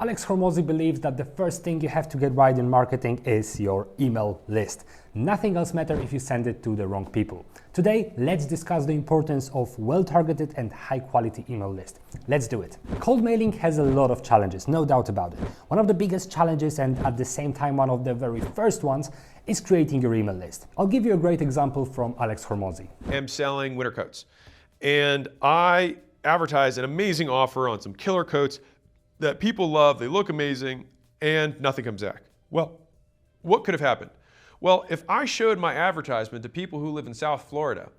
Alex Hormozi believes that the first thing you have to get right in marketing is your email list. Nothing else matters if you send it to the wrong people. Today, let's discuss the importance of well-targeted and high-quality email list. Let's do it. Cold mailing has a lot of challenges, no doubt about it. One of the biggest challenges, and at the same time one of the very first ones, is creating your email list. I'll give you a great example from Alex Hormozi. I'm selling winter coats, and I advertise an amazing offer on some killer coats that people love, they look amazing, and nothing comes back. Well, what could have happened? Well, if I showed my advertisement to people who live in South Florida,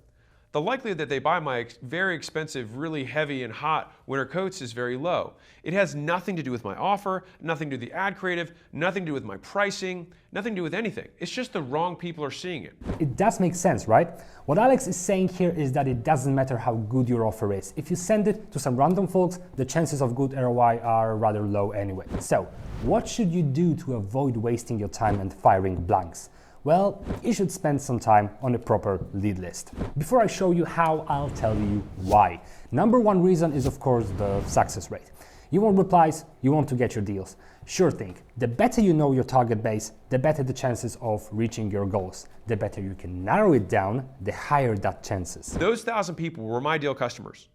the likelihood that they buy my very expensive, really heavy and hot winter coats is very low. It has nothing to do with my offer, nothing to do with the ad creative, nothing to do with my pricing, nothing to do with anything. It's just the wrong people are seeing it. It does make sense, right? What Alex is saying here is that it doesn't matter how good your offer is. If you send it to some random folks, the chances of good ROI are rather low anyway. So, what should you do to avoid wasting your time and firing blanks? Well, you should spend some time on a proper lead list. Before I show you how, I'll tell you why. Number one reason is, of course, the success rate. You want replies, you want to get your deals. Sure thing, the better you know your target base, the better the chances of reaching your goals. The better you can narrow it down, the higher that chances. Those 1,000 people were my deal customers.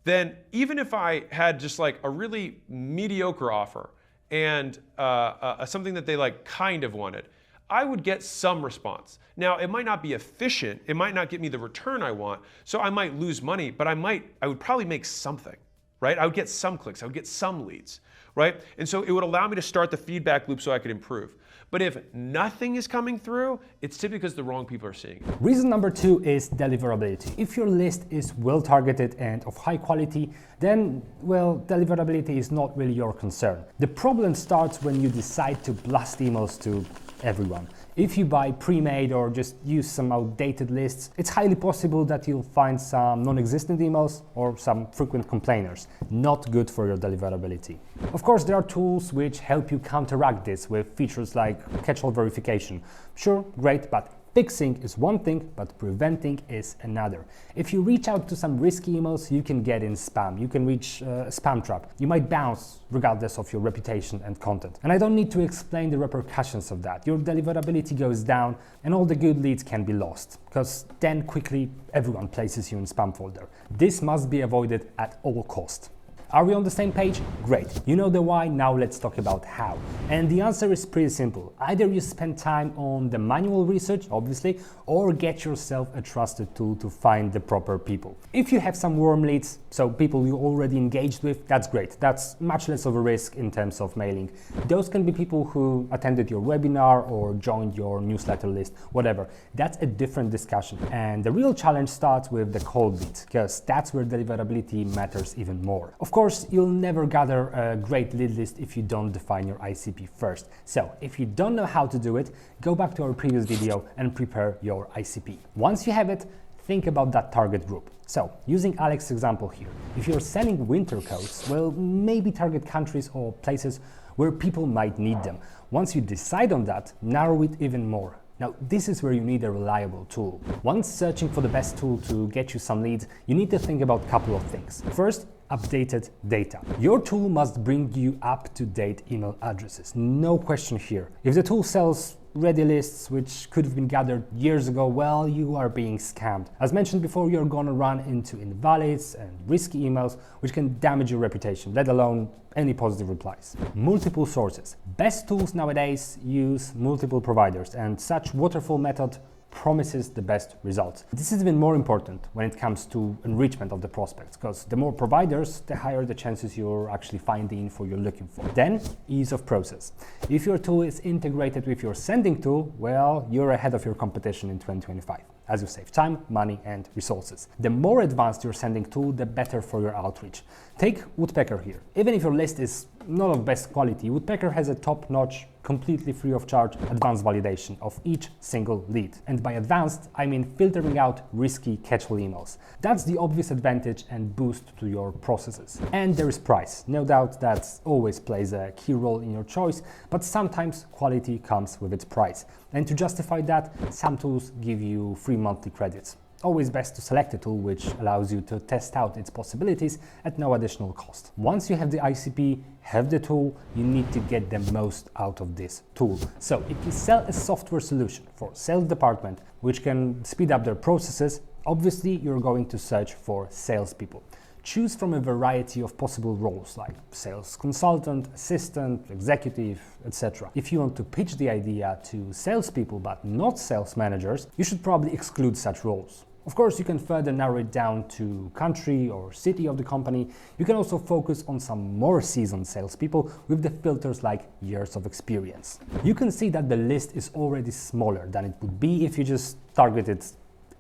Then even if I had just like a really mediocre offer and something that they like kind of wanted, I would get some response. Now, it might not be efficient, it might not get me the return I want, so I might lose money, but I would probably make something, right? I would get some clicks, I would get some leads, right? And so it would allow me to start the feedback loop so I could improve. But if nothing is coming through, it's typically because the wrong people are seeing it. Reason number two is deliverability. If your list is well targeted and of high quality, then, well, deliverability is not really your concern. The problem starts when you decide to blast emails to everyone. If you buy pre-made or just use some outdated lists, it's highly possible that you'll find some non-existent emails or some frequent complainers. Not good for your deliverability. Of course, there are tools which help you counteract this with features like catch-all verification. Sure, great, but fixing is one thing, but preventing is another. If you reach out to some risky emails, you can get in spam. You can reach a spam trap. You might bounce regardless of your reputation and content. And I don't need to explain the repercussions of that. Your deliverability goes down and all the good leads can be lost, because then quickly everyone places you in spam folder. This must be avoided at all costs. Are we on the same page? Great. You know the why, now let's talk about how. And the answer is pretty simple. Either you spend time on the manual research, obviously, or get yourself a trusted tool to find the proper people. If you have some warm leads, so people you already engaged with, that's great. That's much less of a risk in terms of mailing. Those can be people who attended your webinar or joined your newsletter list, whatever. That's a different discussion. And the real challenge starts with the cold leads, because that's where deliverability matters even more. Of course, you'll never gather a great lead list if you don't define your ICP first. So if you don't know how to do it, go back to our previous video and prepare your ICP. Once you have it, think about that target group. So using Alex's example here, if you're selling winter coats, well, maybe target countries or places where people might need them. Once you decide on that, narrow it even more. Now, this is where you need a reliable tool. Once searching for the best tool to get you some leads, you need to think about a couple of things. First, updated data. Your tool must bring you up-to-date email addresses. No question here. If the tool sells ready lists which could have been gathered years ago, well, you are being scammed. As mentioned before, you're going to run into invalids and risky emails which can damage your reputation, let alone any positive replies. Multiple sources. Best tools nowadays use multiple providers, and such waterfall method promises the best results. This is even more important when it comes to enrichment of the prospects, because the more providers, the higher the chances you're actually finding the info you're looking for. Then, ease of process. If your tool is integrated with your sending tool, well, you're ahead of your competition in 2025, as you save time, money, and resources. The more advanced your sending tool, the better for your outreach. Take Woodpecker here. Even if your list is not of best quality, Woodpecker has a top-notch, completely free of charge advanced validation of each single lead. And by advanced, I mean filtering out risky catch-all emails. That's the obvious advantage and boost to your processes. And there is price. No doubt that always plays a key role in your choice, but sometimes quality comes with its price. And to justify that, some tools give you free monthly credits. always best to select a tool which allows you to test out its possibilities at no additional cost. Once you have the ICP, have the tool, you need to get the most out of this tool. So if you sell a software solution for sales department which can speed up their processes, obviously you're going to search for salespeople. Choose from a variety of possible roles like sales consultant, assistant, executive, etc. If you want to pitch the idea to salespeople but not sales managers, you should probably exclude such roles. Of course, you can further narrow it down to country or city of the company. You can also focus on some more seasoned salespeople with the filters like years of experience. You can see that the list is already smaller than it would be if you just targeted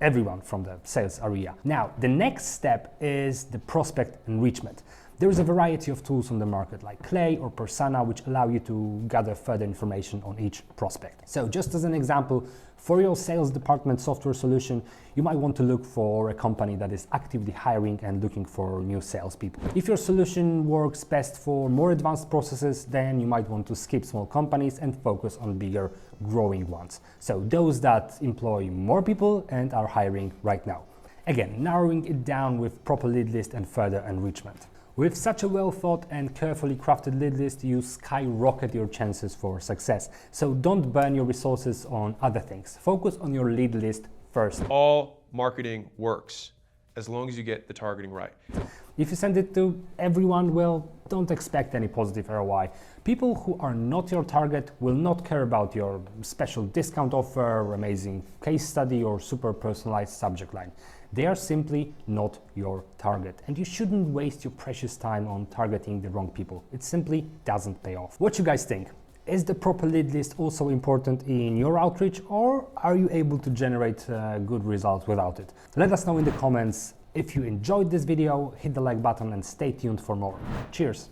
everyone from the sales area. Now, the next step is the prospect enrichment. There is a variety of tools on the market like Clay or Persona which allow you to gather further information on each prospect. So just as an example, for your sales department software solution, you might want to look for a company that is actively hiring and looking for new salespeople. If your solution works best for more advanced processes, then you might want to skip small companies and focus on bigger, growing ones. So those that employ more people and are hiring right now. Again, narrowing it down with proper lead list and further enrichment. With such a well thought and carefully crafted lead list, you skyrocket your chances for success. So don't burn your resources on other things. Focus on your lead list first. All marketing works as long as you get the targeting right. If you send it to everyone, well, don't expect any positive ROI. People who are not your target will not care about your special discount offer, amazing case study, or super personalized subject line. They are simply not your target, and you shouldn't waste your precious time on targeting the wrong people. It simply doesn't pay off. What you guys think? Is the proper lead list also important in your outreach, or are you able to generate good results without it? Let us know in the comments. If you enjoyed this video, hit the like button and stay tuned for more. Cheers!